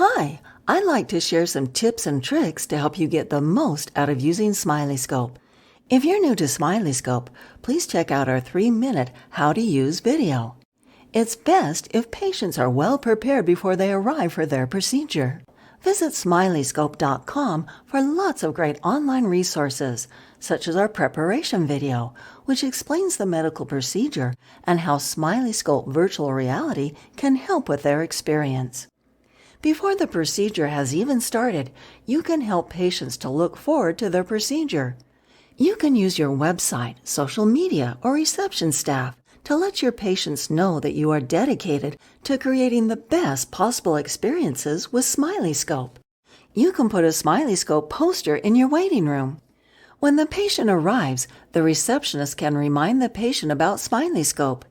Hi, I'd like to share some tips and tricks to help you get the most out of using Smileyscope. If you're new to Smileyscope, please check out our 3-minute How to Use video. It's best if patients are well prepared before they arrive for their procedure. Visit Smileyscope.com for lots of great online resources, such as our preparation video, which explains the medical procedure and how Smileyscope virtual reality can help with their experience. Before the procedure has even started, you can help patients to look forward to their procedure. You can use your website, social media, or reception staff to let your patients know that you are dedicated to creating the best possible experiences with Smileyscope. You can put a Smileyscope poster in your waiting room. When the patient arrives, the receptionist can remind the patient about Smileyscope.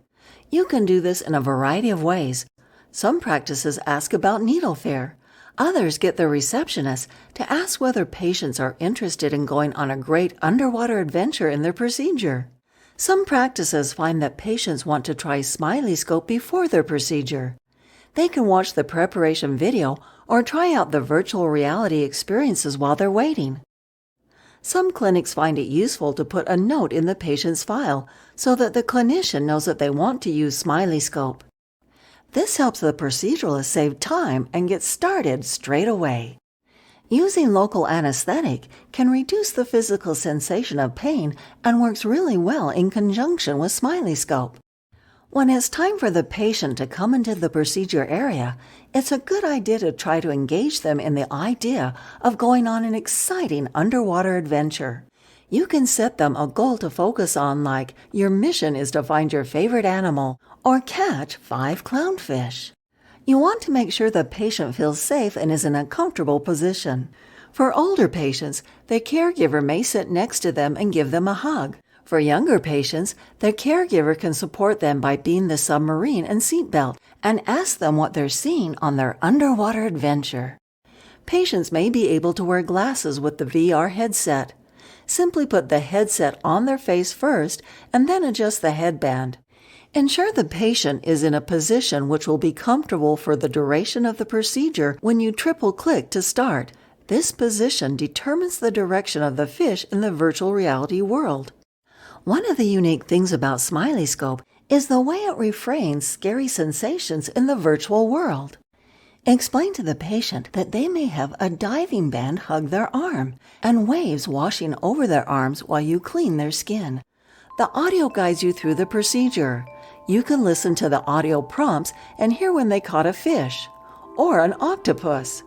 You can do this in a variety of ways. Some practices ask about needle fear. Others get the receptionist to ask whether patients are interested in going on a great underwater adventure in their procedure. Some practices find that patients want to try Smileyscope before their procedure. They can watch the preparation video or try out the virtual reality experiences while they're waiting. Some clinics find it useful to put a note in the patient's file so that the clinician knows that they want to use Smileyscope. This helps the proceduralist save time and get started straight away. Using local anesthetic can reduce the physical sensation of pain and works really well in conjunction with Smileyscope. When it's time for the patient to come into the procedure area, it's a good idea to try to engage them in the idea of going on an exciting underwater adventure. You can set them a goal to focus on, like your mission is to find your favorite animal or catch 5 clownfish. You want to make sure the patient feels safe and is in a comfortable position. For older patients, their caregiver may sit next to them and give them a hug. For younger patients, their caregiver can support them by being the submarine and seatbelt and ask them what they're seeing on their underwater adventure. Patients may be able to wear glasses with the VR headset. Simply put the headset on their face first and then adjust the headband. Ensure the patient is in a position which will be comfortable for the duration of the procedure when you triple-click to start. This position determines the direction of the fish in the virtual reality world. One of the unique things about Smileyscope is the way it refrains scary sensations in the virtual world. Explain to the patient that they may have a diving band hug their arm and waves washing over their arms while you clean their skin. The audio guides you through the procedure. You can listen to the audio prompts and hear when they caught a fish or an octopus.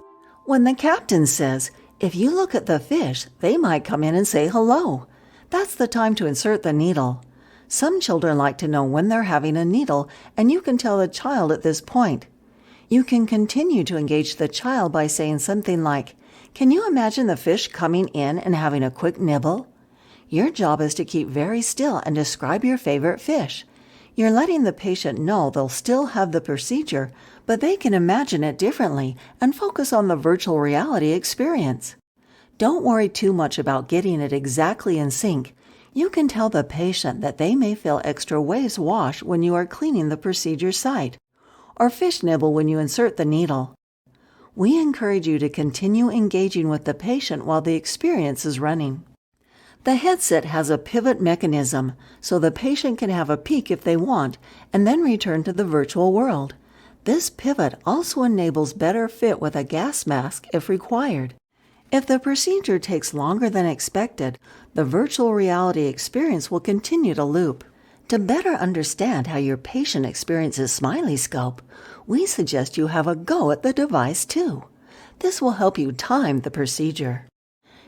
When the captain says, "If you look at the fish, they might come in and say hello," that's the time to insert the needle. Some children like to know when they're having a needle, and you can tell the child at this point. You can continue to engage the child by saying something like, "Can you imagine the fish coming in and having a quick nibble?" Your job is to keep very still and describe your favorite fish. You're letting the patient know they'll still have the procedure, but they can imagine it differently and focus on the virtual reality experience. Don't worry too much about getting it exactly in sync. You can tell the patient that they may feel extra waves wash when you are cleaning the procedure site, or fish nibble when you insert the needle. We encourage you to continue engaging with the patient while the experience is running. The headset has a pivot mechanism, so the patient can have a peek if they want, and then return to the virtual world. This pivot also enables better fit with a gas mask if required. If the procedure takes longer than expected, the virtual reality experience will continue to loop. To better understand how your patient experiences Smileyscope, we suggest you have a go at the device too. This will help you time the procedure.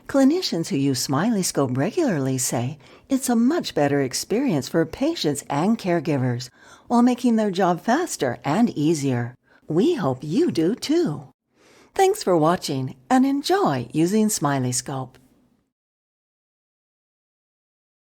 Clinicians who use Smileyscope regularly say it's a much better experience for patients and caregivers while making their job faster and easier. We hope you do too. Thanks for watching and enjoy using Smileyscope.